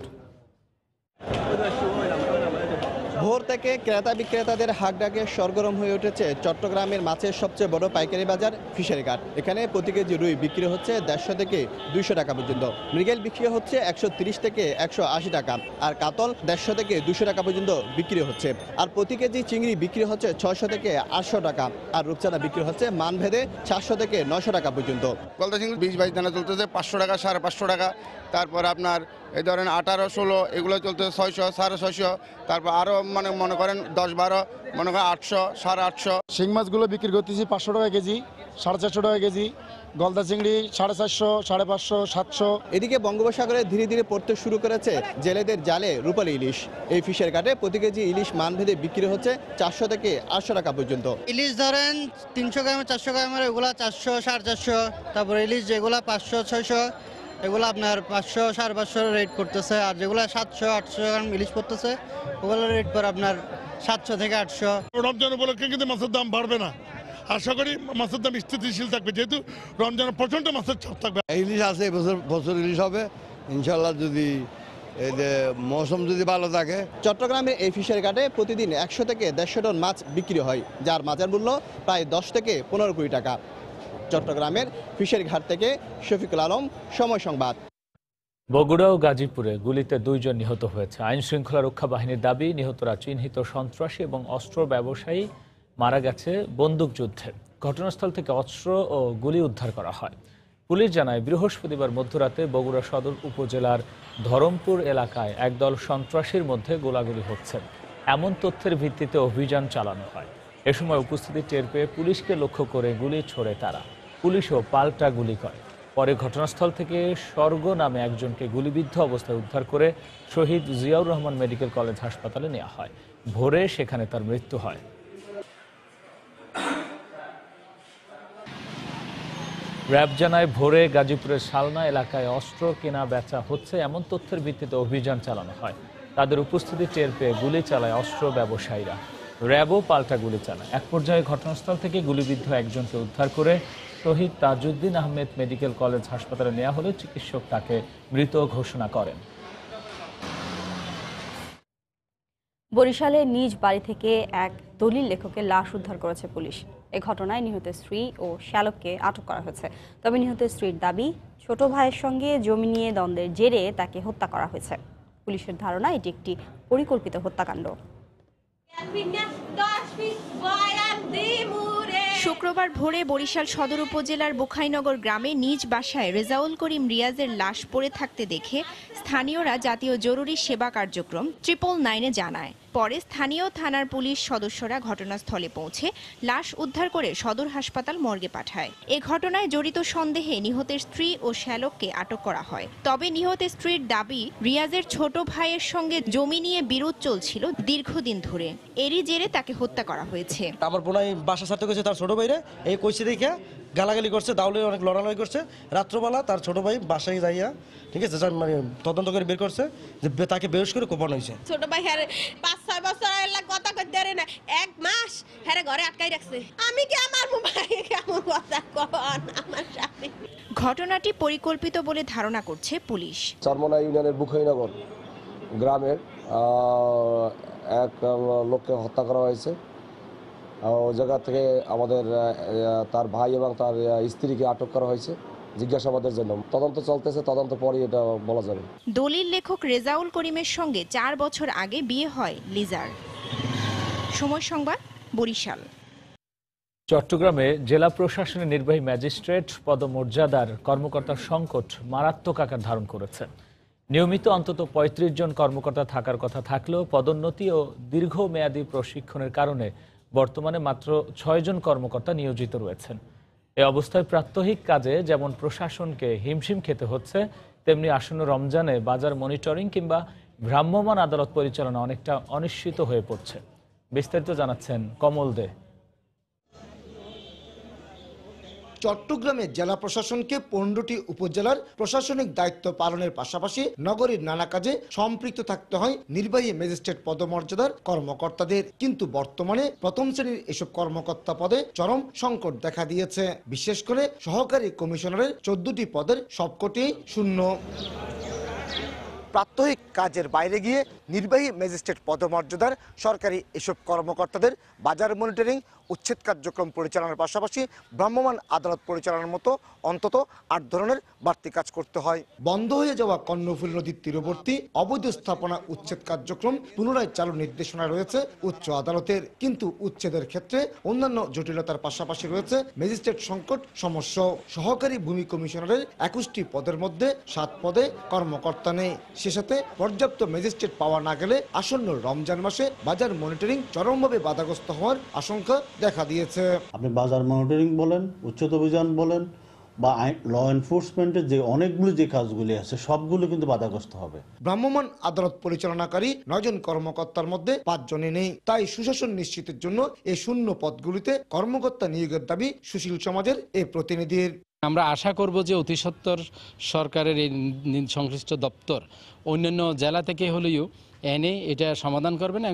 Speaker 10: ভোর থেকে ক্রেতা বিক্রেতাদের হাঁকডাকে সরগরম হয়ে উঠেছে চট্টগ্রামের মাছের সবচেয়ে বড় পাইকারি বাজার ফিশারি ঘাট। এখানে প্রতি কেজি রুই বিক্রি হচ্ছে 150 থেকে 200 টাকা পর্যন্ত, মৃগেল বিক্রি হচ্ছে 130 থেকে 180 টাকা, আর কাতল 150 থেকে 200 টাকা পর্যন্ত বিক্রি হচ্ছে। আর প্রতি কেজি চিংড়ি বিক্রি হচ্ছে 600 থেকে 800 টাকা, আর রূপচাঁদা বিক্রি হচ্ছে মানভেদে 700 থেকে 900 টাকা পর্যন্ত।
Speaker 11: গলদা চিংড়ি 20-22 দানা চলতেছে 500 টাকা, 550 টাকা। তারপর আপনার এই ধরেন 18-16 এগুলো চলতেছে 600, 650। তারপর আরও মনে করেন 10-12 মনে করেন 800, 850।
Speaker 12: শিং মাছগুলো বিক্রি করতেছি 500 টাকা কেজি, 450 টাকা কেজি। গলদা চিংড়ি 450, 550, 700।
Speaker 10: এদিকে বঙ্গোপসাগরে ধীরে ধীরে পড়তে শুরু করেছে জেলেদের জালে রূপালী ইলিশ। এই ফিশের ঘাটে প্রতি কেজি ইলিশ মানভেদে বিক্রি হচ্ছে 400 থেকে 800 টাকা পর্যন্ত।
Speaker 23: ইলিশ ধরেন 300 গ্রামের 400 গ্রামের ওগুলা 400, 450। তারপর ইলিশ যেগুলা 500, 600 এগুলো আপনার 500, 550 রেট করতেছে। আর যেগুলো 700, 800 গ্রাম ইলিশ পড়তেছে ওগুলোর রেট পর আপনার 700 থেকে 800।
Speaker 13: রমজান উপলক্ষে কিন্তু মাছের দাম বাড়বে না, আশা করি মাছের দাম স্থিতিশীল থাকবে, যেহেতু রমজানে প্রচন্ড মাছের চাপ থাকবে।
Speaker 15: ইলিশ আছে বছর ইলিশ হবে ইনশাল্লাহ, যদি এই যে মৌসুম যদি ভালো থাকে।
Speaker 10: চট্টগ্রামে এই ফিশারি ঘাটে প্রতিদিন 100 থেকে 150 টন মাছ বিক্রি হয়, যার বাজার মূল্য প্রায় 10 থেকে 15 কোটি টাকা। চট্টগ্রামের ফিশারি ঘাট থেকে শফিকুল আলম, সময় সংবাদ।
Speaker 1: বগুড়া ও গাজীপুরে গুলিতে 2 জন নিহত হয়েছে। আইন শৃঙ্খলা রক্ষা বাহিনীর দাবি, নিহতরা চিহ্নিত সন্ত্রাসী এবং অস্ত্র ব্যবসায়ী, মারা গেছে বন্দুকযুদ্ধে। ঘটনাস্থল থেকে অস্ত্র ও গুলি উদ্ধার করা হয়। পুলিশ জানায়, বৃহস্পতিবার মধ্যরাতে বগুড়া সদর উপজেলার ধরমপুর এলাকায় একদল সন্ত্রাসীর মধ্যে গোলাগুলি হচ্ছে, এমন তথ্যের ভিত্তিতে অভিযান চালানো হয়। এ সময় উপস্থিতি টের পেয়ে পুলিশকে লক্ষ্য করে গুলি ছোড়ে তারা। পুলিশও পাল্টা গুলি করে। পরে ঘটনাস্থল থেকে স্বর্গ নামে একজনকে গুলিবিদ্ধ অবস্থায় উদ্ধার করে শহীদ জিয়াউর রহমান মেডিকেল কলেজ হাসপাতালে নেওয়া হয়। ভোরে সেখানে তার মৃত্যু হয়। র্যাব জানায়, ভোরে গাজীপুরের শালনা এলাকায় অস্ত্র কেনা বেচা হচ্ছে এমন তথ্যের ভিত্তিতে অভিযান চালানো হয়। তাদের উপস্থিতি টের পেয়ে গুলি চালায় অস্ত্র ব্যবসায়ীরা। র্যাবও পাল্টা গুলি চালায়। এক পর্যায়ে ঘটনাস্থল থেকে গুলিবিদ্ধ একজনকে উদ্ধার করে শহীদ তাজউদ্দিন আহমেদ মেডিকেল কলেজ হাসপাতালে নেওয়া হলে চিকিৎসক তাকে মৃত ঘোষণা করেন।
Speaker 3: বরিশালে নিজ বাড়ি থেকে এক দলিল লেখকের লাশ উদ্ধার করেছে পুলিশ। এই ঘটনায় নিহতের স্ত্রী ও শ্যালককে আটক করা হয়েছে। তবে নিহতের স্ত্রীর দাবি, ছোট ভাইয়ের সঙ্গে জমি নিয়ে দ্বন্দ্বের জেরে তাকে হত্যা করা হয়েছে। পুলিশের ধারণা, এটি একটি পরিকল্পিত হত্যাকাণ্ড।
Speaker 16: শুক্রবার ভোরে বরিশাল সদর উপজেলার বোখাইনগর গ্রামে নিজ বাসায় রেজাউল করিম রিয়াজের লাশ পড়ে থাকতে দেখে স্থানীয়রা জাতীয় জরুরি সেবা কার্যক্রম 999-এ জানায়। পরে স্থানীয় থানার পুলিশ সদস্যরা ঘটনাস্থলে পৌঁছে লাশ উদ্ধার করে সদর হাসপাতাল মর্গে পাঠায়। এ ঘটনায় জড়িত সন্দেহে নিহতের স্ত্রী ও শ্যালককে আটক করা হয়। তবে নিহতের স্ত্রীর দাবি, রিয়াজের ছোট ভাইয়ের সঙ্গে জমি নিয়ে বিরোধ চলছিল দীর্ঘদিন ধরে, এরই জেরে তাকে হত্যা করা হয়েছে।
Speaker 4: আমার বোনাই বাসা ছাড়তে গেছে তার ছোট ভাইরে, এই কইছে দেখে গালাগালি করছে, দাউলে অনেক লড়ালড়ি করছে। রাত্রবেলা তার ছোট ভাই বাসায় যাইয়া, ঠিক আছে, মানে তদন্ত করে বের করছে যে তাকে বেশ করে কোপানো হয়েছে।
Speaker 6: ছোট ভাই হ্যাঁ 5-6 বছর কথা কইতে পারে না, 1 মাস হ্যাঁ ঘরে আটকাই রাখছে। আমি কি আমার মোবাইল কেমন কথা কন আমার সাথে।
Speaker 16: ঘটনাটি পরিকল্পিত বলে ধারণা করছে পুলিশ।
Speaker 14: চরমনা ইউনিয়নের বুখাইনগর গ্রামের এক লোককে হত্যা করা হয়েছে। ওই জায়গা থেকে আমাদের তার ভাই এবং তার স্ত্রীকে আটক করা হয়েছে জিজ্ঞাসাবাদের জন্য। তদন্ত চলতেছে, তদন্ত পরে এটা বলা যাবে।
Speaker 16: দলিল লেখক রেজাউল করিমের সঙ্গে 4 বছর আগে বিয়ে হয় লিজার। সময় সংবাদ, বরিশাল।
Speaker 1: চট্টগ্রামে জেলা প্রশাসনের নির্বাহী ম্যাজিস্ট্রেট পদমর্যাদার কর্মকর্তার সংকট মারাত্মক আকার ধারণ করেছে। নিয়মিত অন্তত 35 জন কর্মকর্তা থাকার কথা থাকলেও পদোন্নতি ও দীর্ঘমেয়াদী প্রশিক্ষণের কারণে বর্তমানে মাত্র 6 জন কর্মকর্তা নিয়োজিত রয়েছেন। এ অবস্থায় প্রাত্যহিক কাজে যেমন প্রশাসনকে হিমশিম খেতে হচ্ছে, তেমনি আসন্ন রমজানে বাজার মনিটরিং কিংবা ভ্রাম্যমাণ আদালত পরিচালনা অনেকটা অনিশ্চিত হয়ে পড়ছে। বিস্তারিত জানাচ্ছেন কমল দে।
Speaker 17: চট্টগ্রামে জেলা প্রশাসনকে 15টি উপজেলার প্রশাসনিক দায়িত্ব পালনের পাশাপাশি নগরীর নানা কাজে সম্পৃক্ত থাকতে হয় নির্বাহী ম্যাজিস্ট্রেট পদমর্যাদার কর্মকর্তাদের। কিন্তু বর্তমানে প্রথম শ্রেণীর এসব কর্মকর্তা পদে চরম সংকট দেখা দিয়েছে। বিশেষ করে সহকারী কমিশনারের 14টি পদের সবকটি শূন্য। প্রাত্যহিক কাজের বাইরে গিয়ে নির্বাহী ম্যাজিস্ট্রেট পদমর্যাদার সরকারি এসব কর্মকর্তাদের বাজার মনিটরিং, উচ্ছেদ কার্যক্রম পরিচালনার পাশাপাশি ভ্রাম্যমাণ আদালত পরিচালনার মতো অন্তত 8 ধরনের বাড়তি কাজ করতে হয়। বন্ধ হয়ে যাওয়া কর্ণফুলী নদীর তীরবর্তী অবৈধ স্থাপনা উচ্ছেদ কার্যক্রম পুনরায় চালুর নির্দেশনা রয়েছে উচ্চ আদালতের। কিন্তু উচ্ছেদের ক্ষেত্রে অন্যান্য জটিলতার পাশাপাশি রয়েছে ম্যাজিস্ট্রেট সংকট সমস্যা। সহকারী ভূমি কমিশনারের 21টি পদের মধ্যে 7 পদে কর্মকর্তা নেই। সে সাথে পর্যাপ্ত ম্যাজিস্ট্রেট পাওয়া না গেলে আসন্ন রমজান মাসে বাজার মনিটরিং চরমভাবে বাধাগ্রস্ত হওয়ার আশঙ্কা দেখা দিয়েছে।
Speaker 18: আপনি বাজার মনিটরিং বলেন, উচ্ছেদ অভিযান বলেন বা ল এনফোর্সমেন্টের যে অনেকগুলো যে কাজগুলি আছে সবগুলো কিন্তু বাধাগ্রস্ত হবে।
Speaker 17: ভ্রাম্যমাণ আদালত পরিচালনাকারী 9 জন কর্মকর্তার মধ্যে 5 জনই নেই। তাই সুশাসন নিশ্চিতের জন্য এই শূন্য পদগুলিতে কর্মকর্তা নিয়োগের দাবি সুশীল সমাজের এই প্রতিনিধির।
Speaker 19: আমরা আশা করব যে অতি সত্বর সরকারের এই সংশ্লিষ্ট দপ্তর অন্যান্য জেলা থেকে হলেও এনে এটা সমাধান করবেন।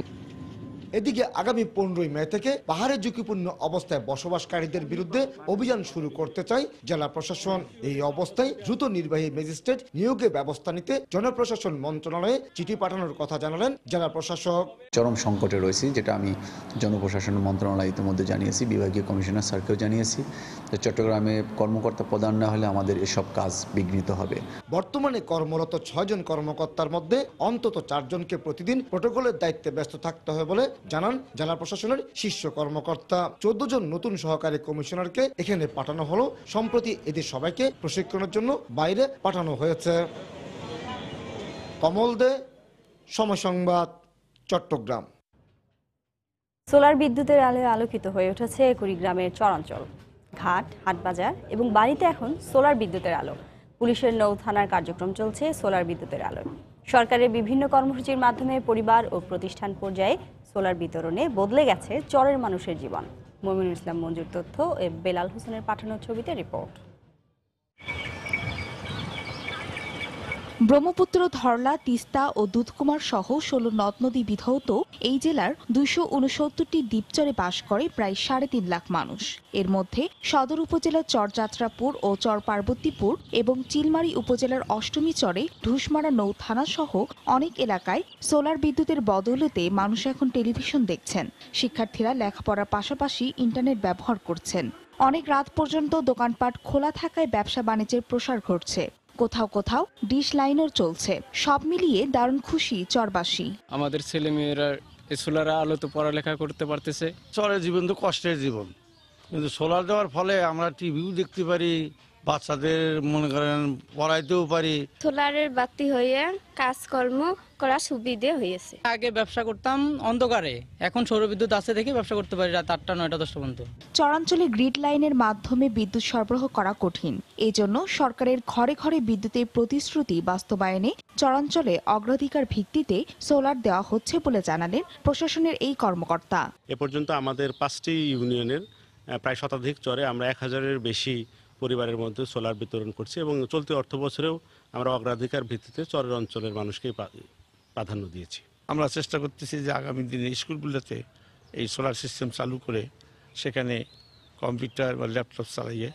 Speaker 17: এদিকে আগামী 15 মে থেকে পাহাড়ে ঝুঁকিপূর্ণ অবস্থায় বসবাসকারীদের বিরুদ্ধে অভিযান শুরু করতে চায় জেলা প্রশাসন। এই অবস্থায় দ্রুত নির্বাহী ম্যাজিস্ট্রেট নিয়োগে ব্যবস্থা নিতে জনপ্রশাসন মন্ত্রণালয়ে চিঠি পাঠানোর কথা জানালেন জেলা প্রশাসক।
Speaker 20: চরম সংকটে রয়েছে, যেটা আমি জনপ্রশাসন মন্ত্রণালয় ইতিমধ্যে জানিয়েছি, বিভাগীয় কমিশনার স্যারকেও জানিয়েছি। চট্টগ্রামে কর্মকর্তা প্রদান না হলে আমাদের এসব কাজ বিঘ্নিত হবে।
Speaker 17: বর্তমানে কর্মরত 6 জন কর্মকর্তার মধ্যে অন্তত 4 জনকে প্রতিদিন প্রটোকলের দায়িত্বে ব্যস্ত থাকতে হবে বলে জানান জেলা প্রশাসনের শীর্ষ কর্মকর্তা। 14 জন নতুন সহকারী কমিশনারকে এখানে পাঠানো হলো। সম্প্রতি এদের সবাইকে প্রশিক্ষণের জন্য বাইরে পাঠানো হয়েছে। কমল দে, সময় সংবাদ, চট্টগ্রাম।
Speaker 3: সোলার বিদ্যুতের আলোয় আলোকিত হয়ে উঠেছে কুড়িগ্রামের চরাঞ্চল। ঘাট, হাটবাজার এবং বাড়িতে এখন সোলার বিদ্যুতের আলো। পুলিশের নৌ থানার কার্যক্রম চলছে সোলার বিদ্যুতের আলোয়। সরকারের বিভিন্ন কর্মসূচির মাধ্যমে পরিবার ও প্রতিষ্ঠান পর্যায়ে সোলার বিতরণে বদলে গেছে চরের মানুষের জীবন। মমিনুল ইসলাম মঞ্জুর তথ্য ও বেলাল হোসেনের পাঠানো ছবিতে রিপোর্ট।
Speaker 21: ব্রহ্মপুত্র, ধরলা, তিস্তা ও দুধকুমার সহ 16 নদ নদী বিধৌত এই জেলার 269টি দ্বীপচরে বাস করে প্রায় 3.5 লাখ মানুষ। এর মধ্যে সদর উপজেলার চরযাত্রাপুর ও চর পার্বতীপুর এবং চিলমারী উপজেলার অষ্টমী চরে ঢুসমারা নৌ থানা সহ অনেক এলাকায় সোলার বিদ্যুতের বদৌলতে মানুষ এখন টেলিভিশন দেখছেন। শিক্ষার্থীরা লেখাপড়ার পাশাপাশি ইন্টারনেট ব্যবহার করছেন। অনেক রাত পর্যন্ত দোকানপাট খোলা থাকায় ব্যবসা বাণিজ্যের প্রসার ঘটছে। কোথাও কোথাও ডিশ লাইনও চলছে। সব মিলিয়ে দারুণ খুশি চরবাসী।
Speaker 22: আমাদের ছেলেমেয়েরা সোলার আলোতে পড়ালেখা করতে পারতেছে।
Speaker 24: চরের জীবন তো কষ্টের জীবন, কিন্তু সোলার দেওয়ার ফলে আমরা টিভিও দেখতে পারি,
Speaker 15: বাচ্চাদের মনে করেন পড়াইতেও পারি।
Speaker 7: সোলারের বাতি হয়ে কাজকর্ম করা সুবিধে হয়েছে।
Speaker 8: আগে ব্যবসা করতাম অন্ধকারে, এখন সৌরবিদ্যুৎ আছে দেখে ব্যবসা করতে পারি রাত 8টা 9টা 10টা পর্যন্ত।
Speaker 21: চরাঞ্চলে গ্রিড লাইনের মাধ্যমে বিদ্যুৎ সরবরাহ করা কঠিন। এই জন্য সরকারের ঘরে ঘরে বিদ্যুতের প্রতিশ্রুতি বাস্তবায়নে চরাঞ্চলে অগ্রাধিকার ভিত্তিতে সোলার দেওয়া হচ্ছে বলে জানালেন প্রশাসনের এই কর্মকর্তা।
Speaker 9: এ পর্যন্ত আমাদের 5টি ইউনিয়নের প্রায় শতাধিক চরে আমরা 1000-এর বেশি পরিবারের মধ্যে সোলার বিতরণ করছি এবং চলতি অর্থ বছরেও আমরা অগ্রাধিকার ভিত্তিতে চরের অঞ্চলের মানুষকে প্রাধান্য দিয়েছি।
Speaker 24: আমরা চেষ্টা করতেছি যে আগামী দিনে স্কুলগুলোতে এই সোলার সিস্টেম চালু করে সেখানে কম্পিউটার বা ল্যাপটপ চালাইয়ে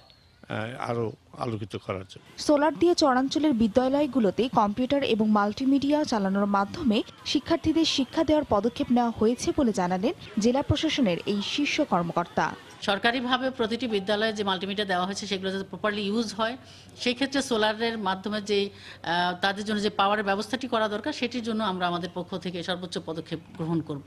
Speaker 24: আরও আলোকিত করার জন্য।
Speaker 21: সোলার দিয়ে চরাঞ্চলের বিদ্যালয়গুলোতে কম্পিউটার এবং মাল্টিমিডিয়া চালানোর মাধ্যমে শিক্ষার্থীদের শিক্ষা দেওয়ার পদক্ষেপ নেওয়া হয়েছে বলে জানালেন জেলা প্রশাসনের এই শীর্ষ কর্মকর্তা।
Speaker 25: সরকারিভাবে প্রতিটি বিদ্যালয়ে যে মাল্টিমিডিয়া দেওয়া হয়েছে সেগুলো যাতে প্রপারলি ইউজ হয়, সেই ক্ষেত্রে সোলারের মাধ্যমে যে তাদের জন্য যে পাওয়ারের ব্যবস্থাটি করা দরকার সেটির জন্য আমরা আমাদের পক্ষ থেকে সর্বোচ্চ পদক্ষেপ গ্রহণ করব।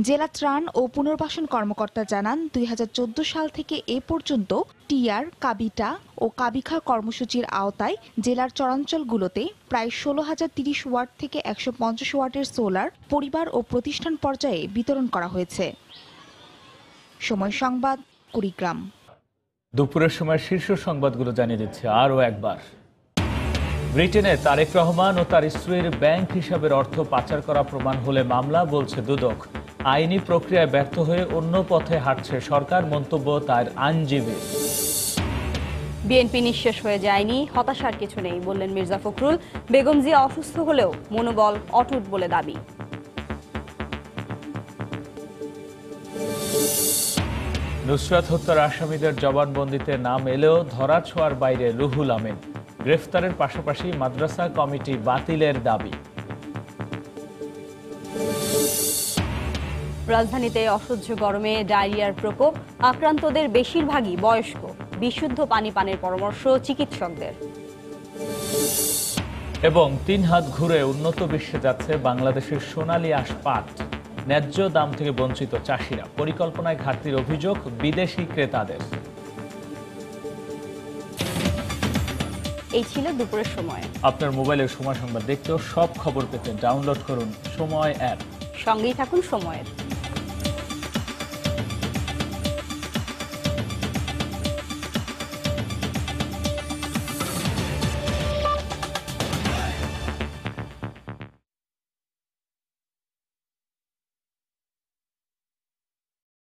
Speaker 21: জেলা ত্রাণ ও পুনর্বাসন কর্মকর্তা জানান 2014 সাল থেকে এ পর্যন্ত টিআর, কাবিটা ও কাবিখা কর্মসূচির আওতায় জেলার চরাঞ্চলগুলোতে প্রায় 16,030 ওয়াট থেকে 150 ওয়াটের সোলার পরিবার ও প্রতিষ্ঠান পর্যায়ে বিতরণ করা হয়েছে। সময় সংবাদ, কুড়িগ্রাম।
Speaker 1: দুপুরের সময় শীর্ষ সংবাদগুলো জানিয়ে দিচ্ছে আরও একবার। ব্রিটেনে তারেক রহমান ও তার স্ত্রীর ব্যাংক হিসাবের অর্থ পাচার করা প্রমাণ হলে মামলা, বলছে দুদক। আইনি প্রক্রিয়ায় ব্যর্থ হয়ে অন্য পথে হাঁটছে সরকার, মন্তব্য তার আইনজীবী।
Speaker 3: বিএনপি নিঃশেষ হয়ে যায়নি, হতাশার কিছু নেই বললেন মির্জা ফখরুল। বেগম জিয়া অসুস্থ হলেও মনোবল অটুট বলে দাবি।
Speaker 1: নুসরাত হত্যার আসামিদের জবানবন্দিতে নাম এলেও ধরাছোঁয়ার বাইরে রুহুল আমিন। গ্রেফতারের পাশাপাশি মাদ্রাসা কমিটি বাতিলের দাবি।
Speaker 3: রাজধানীতে অসহ্য গরমে ডায়রিয়ার প্রকোপ, আক্রান্তদের বেশিরভাগই বয়স্ক। বিশুদ্ধ পানি পানের পরামর্শ চিকিৎসকদের।
Speaker 1: এবং 3 হাত ঘুরে উন্নত বিশ্বে যাচ্ছে বাংলাদেশের সোনালী আঁশ পাট। ন্যায্য দাম থেকে বঞ্চিত চাষিরা, পরিকল্পনায় ঘাটতির অভিযোগ বিদেশি ক্রেতাদের।
Speaker 3: এই ছিল দুপুরের সময়।
Speaker 1: আপনার মোবাইলের সময় সংবাদ দেখতেও সব খবর পেতে ডাউনলোড করুন সময় অ্যাপ।
Speaker 3: সঙ্গেই থাকুন সময়ের।